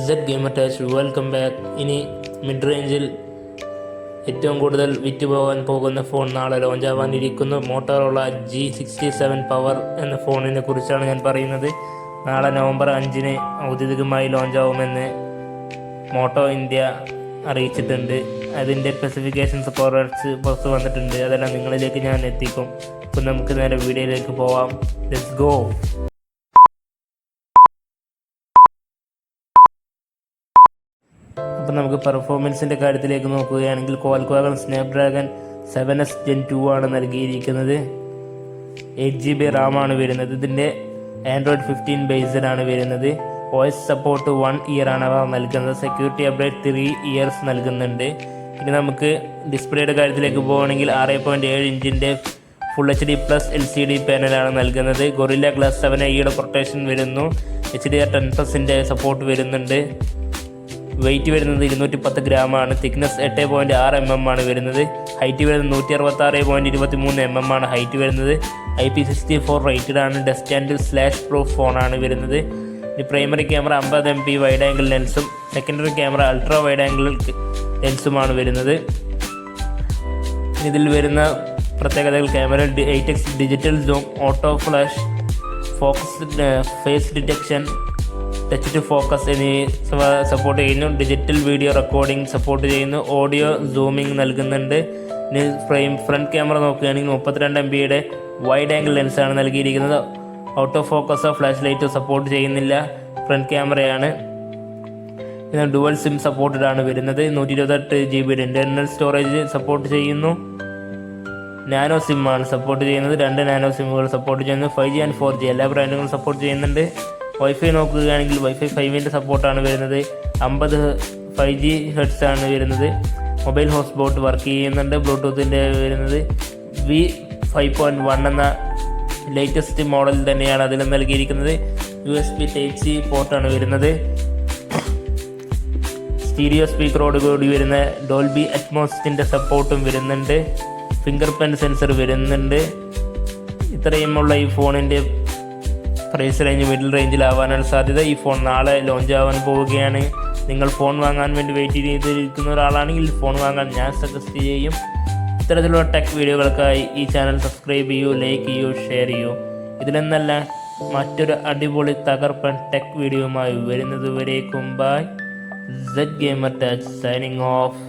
Z gamer ടാച്ച് welcome back. ഇനി mid റേഞ്ചിൽ ഏറ്റവും കൂടുതൽ വിറ്റുപോകാൻ പോകുന്ന ഫോൺ നാളെ ലോഞ്ച് ആവാനിരിക്കുന്നു. മോട്ടോറോള G67 പവർ എന്ന ഫോണിനെ കുറിച്ചാണ് ഞാൻ പറയുന്നത്. നാളെ നവംബർ 5-ന് ഔദ്യോഗികമായി ലോഞ്ച് ആവുമെന്ന് മോട്ടോ ഇന്ത്യ അറിയിച്ചിട്ടുണ്ട്. അതിൻ്റെ സ്പെസിഫിക്കേഷൻസ് പുറത്ത് വന്നിട്ടുണ്ട്. അതെല്ലാം നിങ്ങളിലേക്ക് ഞാൻ എത്തിക്കും. അപ്പോൾ നമുക്ക് നേരെ വീഡിയോയിലേക്ക് പോവാം. Let's go. അപ്പോൾ നമുക്ക് പെർഫോമൻസിൻ്റെ കാര്യത്തിലേക്ക് നോക്കുകയാണെങ്കിൽ ക്വാൽകോം സ്നാപ്ഡ്രാഗൺ 7S Gen 2 ആണ് നൽകിയിരിക്കുന്നത്. 8GB RAM ആണ് വരുന്നത്. ഇതിൻ്റെ ആൻഡ്രോയിഡ് 15 ബേസ്ഡ് ആണ് വരുന്നത്. OS സപ്പോർട്ട് 1 ഇയർ ആണ് അവ നൽകുന്നത്. സെക്യൂരിറ്റി അപ്ഡേറ്റ് 3 ഇയേഴ്സ് നൽകുന്നുണ്ട്. ഇനി നമുക്ക് ഡിസ്പ്ലേയുടെ കാര്യത്തിലേക്ക് പോവുകയാണെങ്കിൽ 6.7 ഇഞ്ചിൻ്റെ ഫുൾ HD+ LCD പാനലാണ് നൽകുന്നത്. ഗൊറില്ല ഗ്ലാസ് 7i പ്രൊട്ടക്ഷൻ വരുന്നു. HDR10+ൻ്റെ സപ്പോർട്ട് വരുന്നുണ്ട്. വെയിറ്റ് വരുന്നത് 210 ഗ്രാമാണ്. തിക്നെസ് 8.6 mm ആണ് വരുന്നത്. ഹൈറ്റ് വരുന്നത് 166.23 mm ആണ് ഹൈറ്റ് വരുന്നത്. IP64 റേറ്റഡ് ആണ്. ഡസ്റ്റ് ആൻഡ് സ്ലാഷ് പ്രൂഫ് ഫോണാണ് വരുന്നത്. ഇനി primary camera 50 MP wide angle ലെൻസും secondary camera ultra wide angle ലെൻസുമാണ് വരുന്നത്. ഇതിൽ വരുന്ന പ്രത്യേകതകൾ camera 8x digital zoom, auto flash, focus, face detection, touch to focus എന്നിവ സപ്പോർട്ട് ചെയ്യുന്നു. ഡിജിറ്റൽ വീഡിയോ റെക്കോർഡിംഗ് സപ്പോർട്ട് ചെയ്യുന്നു. ഓഡിയോ സൂമിംഗ് നൽകുന്നുണ്ട്. ഇനി ഫ്രണ്ട് ക്യാമറ നോക്കുകയാണെങ്കിൽ 32 MP വൈഡ് ആംഗിൾ ലെൻസാണ് നൽകിയിരിക്കുന്നത്. ഔട്ടോ ഫോക്കസോ ഫ്ലാഷ് ലൈറ്റോ സപ്പോർട്ട് ചെയ്യുന്നില്ല. ഫ്രണ്ട് ക്യാമറയാണ്. പിന്നെ ഡുവൽ സിം സപ്പോർട്ടഡ് ആണ് വരുന്നത്. 128 GB ഇൻ്റർണൽ സ്റ്റോറേജ് സപ്പോർട്ട് ചെയ്യുന്നു. നാനോ സിം ആണ് സപ്പോർട്ട് ചെയ്യുന്നത്. 2 നാനോ സിമ്മുകൾ സപ്പോർട്ട് ചെയ്യുന്നു. 5G ആൻഡ് 4G എല്ലാ ബ്രാൻഡുകളും സപ്പോർട്ട് ചെയ്യുന്നുണ്ട്. വൈഫൈ നോക്കുകയാണെങ്കിൽ വൈഫൈ 5ൻ്റെ സപ്പോർട്ടാണ് വരുന്നത്. 50 5G ഹെഡ്സ് ആണ് വരുന്നത്. മൊബൈൽ ഹോട്ട്സ്പോട്ട് വർക്ക് ചെയ്യുന്നുണ്ട്. ബ്ലൂടൂത്തിൻ്റെ വരുന്നത് V5.1 എന്ന ലേറ്റസ്റ്റ് മോഡൽ തന്നെയാണ് അതിൽ നൽകിയിരിക്കുന്നത്. USB Type-C പോർട്ടാണ് വരുന്നത്. സ്റ്റീരിയോ സ്പീക്കറോട് കൂടി വരുന്ന ഡോൾബി അറ്റ്മോസിൻ്റെ സപ്പോർട്ടും വരുന്നുണ്ട്. ഫിംഗർ പ്രിൻറ് സെൻസർ വരുന്നുണ്ട്. ഇത്രയുമുള്ള ഈ ഫോണിൻ്റെ പ്രൈസ് റേഞ്ച് മിഡിൽ റേഞ്ചിലാവാനാണ് സാധ്യത. ഈ ഫോൺ നാളെ ലോഞ്ച് ആവാൻ പോവുകയാണ്. നിങ്ങൾ ഫോൺ വാങ്ങാൻ വേണ്ടി വെയിറ്റ് ചെയ്തിരിക്കുന്ന ഒരാളാണെങ്കിൽ ഫോൺ വാങ്ങാൻ ഞാൻ സജസ്റ്റ് ചെയ്യും. ഇത്തരത്തിലുള്ള ടെക് വീഡിയോകൾക്കായി ഈ ചാനൽ സബ്സ്ക്രൈബ് ചെയ്യൂ, ലൈക്ക് ചെയ്യൂ, ഷെയർ ചെയ്യൂ. ഇതിലെന്നല്ല മറ്റൊരു അടിപൊളി തകർപ്പൻ ടെക് വീഡിയോയുമായി വരുന്നത് വരേക്കും ബൈ. സെഡ് ഗെയിമർ ടാച്ച് സൈനിങ് ഓഫ്.